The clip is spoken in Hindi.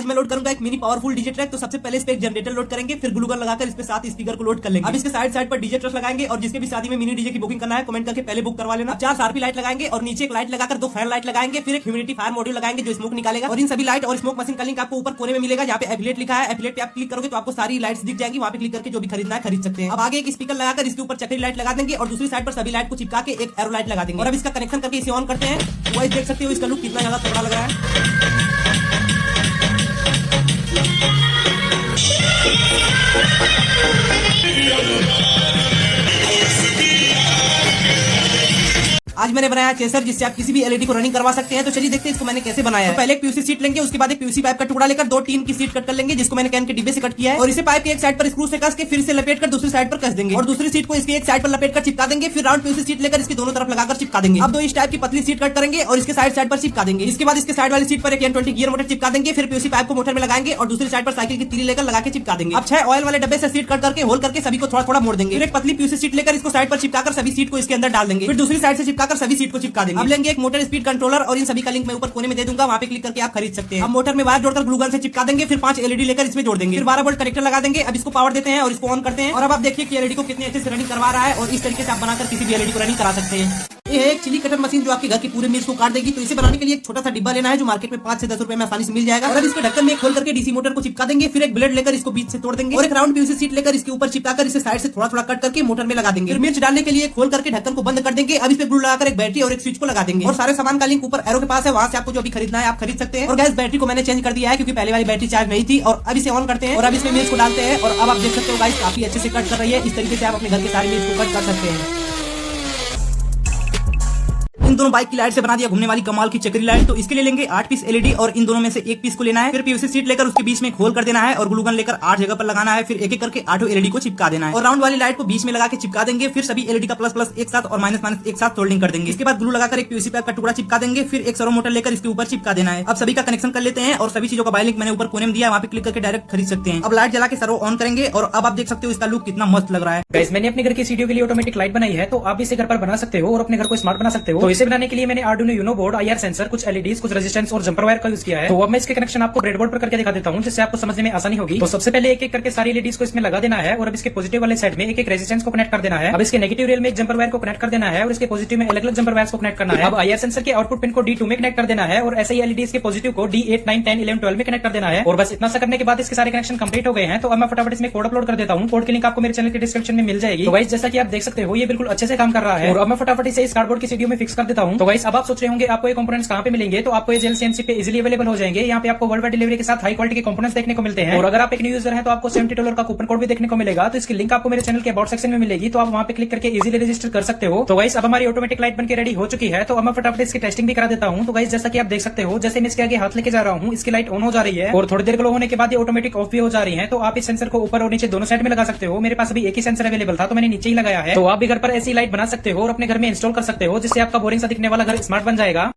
आज मैं लोड करूंगा एक मिनी पावरफुल डीजे ट्रैक। तो सबसे पहले इस पे एक जनरेटर लोड करेंगे, फिर ग्लू गन लगाकर इस पे 7 स्पीकर को लोड कर लेंगे। अब इसके साइड पर डीजे ट्रस्ट लगाएंगे और जिसके भी शादी में मिनी डीजे की बुकिंग करना है कमेंट करके पहले बुक करवा लेना। 4 आरपी लाइट लगाएंगे और नीचे एक लाइट लगाकर 2 फैन लाइट लगाएंगे, फिर एक ह्यूमिडिटी फायर मॉड्यूल लगाएंगे जो स्मोक निकालेगा। और इन सभी लाइट और स्मोक मशीन का लिंक आपको ऊपर कोने में मिलेगा, जहाँ पे एफिलिएट लिखा है। एफिलिएट पे आप क्लिक करोगे तो आपको सारी लाइट्स दिख जाएंगी, वहाँ पे क्लिक करके जो भी खरीदना है खरीद सकते हैं। अब आगे एक स्पीकर लगाकर इसके ऊपर चक्री लाइट लगा देंगे और दूसरी साइड पर सभी लाइट को चिपका के एक एरो लाइट लगा देंगे। और अब इसका कनेक्शन करके इसे ऑन करते हैं। वही देख सकते हो इसका लुक कितना ज्यादा तगड़ा लग रहा है। आज मैंने बनाया चेसर, जिससे आप किसी भी एलईडी को रनिंग करवा सकते हैं। तो चलिए देखते हैं इसको मैंने कैसे बनाया है। तो पहले एक पीयूसी सीट लेंगे, उसके बाद एक पीयूसी पाइप का टुकड़ा लेकर 2 टीन की सीट कट कर लेंगे, जिसको मैंने कैन के डिब्बे से कट किया है। और इसे पाइप की एक साइड पर स्क्रू से कस के फिर से लपेट कर दूसरी साइड पर कस देंगे और दूसरी सीट को इसकी एक साइड पर लपेट कर चिपका देंगे। फिर राउंड पीयूसी सीट लेकर इसकी दोनों तरफ लगाकर चिपका देंगे। अब 2 इस टाइप की पतली सीट कट करेंगे और इसके साइड पर चिपका देंगे। इसके बाद इसके साइड वाली सीट पर एक N20 गियर मोटर चिपका देंगे। फिर पीयूसी पाइप को मोटर में लगाएंगे और दूसरी साइड पर साइकिल की तीली लेकर लगा के चिपका देंगे। अब 6 ऑयल वाले डब्बे से सीट कट करके होल करके सभी को थोड़ा थोड़ा मोड़ देंगे। फिर एक पतली पीयूसी सीट लेकर इसको साइड पर चिपकाकर सभी सीट को इसके अंदर डाल देंगे। फिर दूसरी साइड से चिपकाकर सभी सीट को चिपका देंगे। अब लेंगे एक मोटर स्पीड कंट्रोलर और इन सभी का लिंक मैं ऊपर कोने में दे दूंगा, वहाँ पे क्लिक करके आप खरीद सकते हैं। अब मोटर में वायर जोड़कर ग्लू गन से चिपका देंगे। फिर 5 एलईडी लेकर इसमें जोड़ देंगे। फिर 12 वोल्ट कनेक्टर लगा देंगे। अब इसको पावर देते हैं और इसको ऑन करते हैं। और अब आप देखिए कि एलईडी को कितने अच्छे से रनिंग करवा रहा है। और इस तरीके से आप बनाकर किसी भी एलईडी को रनिंग करा सकते हैं। ये है एक चिली कटर मशीन जो आपके घर के पूरे मील्स को काट देगी। तो इसे बनाने के लिए एक छोटा सा डिब्बा लेना है जो मार्केट में 5 से 10 रुपए में आसानी से मिल जाएगा। और अब इसके ढक्कन में खोल करके डीसी मोटर को चिपका देंगे। फिर एक ब्लेड लेकर इसको बीच से तोड़ देंगे और एक राउंड पीयूसी सीट लेकर इसके ऊपर चिपकाकर इसे साइड से थोड़ा थोड़ा कट करके मोटर में लगा देंगे। फिर मिर्च डालने के लिए खोल करके ढक्कन को बंद कर देंगे। अब इस पे ग्लू लगाकर एक बैटरी और एक स्विच को लगा देंगे। और सारे सामान का लिंक ऊपर एरो के पास है, वहाँ से आपको जो भी खरीदना है आप खरीद सकते हैं। और गैस बैटरी को मैंने चेंज कर दिया है क्योंकि पहले वाली बैटरी चार्ज नहीं थी। और अब इसे ऑन करते हैं और अब इसमें मिर्च को डालते हैं। और अब आप देख सकते हो गाइस काफी अच्छे से कट कर रही है। इस तरीके से आप अपने घर के सारे मिर्च को कट कर सकते हैं। इन दोनों बाइक की लाइट से बना दिया घूमने वाली कमाल की चक्री लाइट। तो इसके लिए लेंगे 8 पीस एलईडी और इन दोनों में से एक पीस को लेना है। फिर पीयूसी सीट लेकर उसके बीच में खोल कर देना है और ग्लू गन लेकर 8 जगह पर लगाना है। फिर एक एक करके 8 एलईडी को चिपका देना है और राउंड वाली लाइट को बीच में लगा के चिपका देंगे। फिर सभी एलईडी का प्लस प्लस एक साथ और माइनस माइनस एक साथ सोल्डिंग कर देंगे। इसके बाद ग्लू लगाकर एक पीयूसी पाइप का टुकड़ा चिपका देंगे। फिर एक सर्वो मोटर लेकर इसके ऊपर चिपका देना है। अब सभी का कनेक्शन कर लेते हैं और सभी चीजों का बाय लिंक मैंने ऊपर कोने में दिया है, वहाँ पे क्लिक करके डायरेक्ट खरीद सकते हैं। अब लाइट जला के सर्वो ऑन करेंगे और अब आप देख सकते हो इसका लुक कितना मस्त लग रहा है। गाइस मैंने अपने घर की सीढ़ियों के लिए ऑटोमेटिक लाइट बनाई है, तो आप इसे घर पर बना सकते हो और अपने घर को स्मार्ट बना सकते हो। तो इसे बनाने के लिए मैंने Arduino Uno board, IR sensor, कुछ एलईडीज, कुछ रेजिस्टेंस और जंपर वायर का यूज किया है। तो अब मैं इसके कनेक्शन आपको ब्रेडबोर्ड पर करके दिखा देता हूँ, जिससे आपको समझने में आसानी होगी। तो सबसे पहले एक एक करके सारी एलईडीज को इसमें लगा देना है और अब इसके पॉजिटिव वाले साइड में एक एक रेजिस्टेंस को कनेक्ट कर देना है। अब इसके नेगेटिव रेल में एक जंपर वायर को कनेक्ट कर देना है और इसके पॉजिटिव में अलग अलग जंपर वायर को कनेक्ट करना है। अब IR सेंसर के आउटपुट पिन को D2 में कनेक्ट कर देना है और ऐसे ही एलईडीज के पॉजिटिव को D8, 9, 10, 11, 12 में कनेक्ट कर देना है। और बस इतना सा करने के बाद इसके सारे कनेक्शन कंप्लीट हो गए हैं। तो अब मैं फटाफट इसमें कोड अपलोड कर देता हूँ। कोड की लिंक आपको मेरे चैनल के डिस्क्रिप्शन में मिल जाएगी। तो गाइस जैसा कि आप देख सकते हो ये बिल्कुल अच्छे से काम कर रहा है। और अब मैं फटाफट इसे इस कार्डबोर्ड की सीढ़ियों में फिक्स कर देता हूँ। तो गाइस अब आप सोच रहे होंगे आपको ये कंपोनेंट्स कहाँ पे मिलेंगे, तो आपको ये JLCNC पे इजीली अवेलेबल हो जाएंगे। यहाँ पे आपको वर्ल्ड वाइड डिलीवरी के साथ हाई क्वालिटी के कंपोनेंट्स देखने को मिलते हैं। और अगर आप एक न्यू यूजर हैं तो आपको $70 का कूपन कोड भी देखने को मिलेगा। तो इसकी लिंक आपको मेरे चैनल के अबाउट सेक्शन में मिलेगी, तो आप वहाँ पे क्लिक करके इजीली रजिस्टर कर सकते हो। तो गाइस अब हमारी ऑटोमेटिक लाइट बनके रेडी हो चुकी है। तो अब मैं फटाफट इसकी टेस्टिंग भी करा देता हूँ। तो गाइस जैसा कि आप देख सकते हो, जैसे मैं इसके आगे हाथ लेके जा रहा हूँ इसकी लाइट ऑन हो जा रही है और थोड़ी देर ग्लो होने के बाद ये ऑटोमेटिक ऑफ भी हो जा रही है। तो आप इस सेंसर को ऊपर और नीचे दोनों साइड में लगा सकते हो। मेरे पास अभी एक ही सेंसर अवेलेबल था तो मैंने नीचे ही लगाया है। तो आप भी घर पर ऐसी लाइट बना सकते हो और अपने घर में इंस्टॉल कर सकते हो, जिससे आपका बोरिंग सा दिखने वाला घर स्मार्ट बन जाएगा।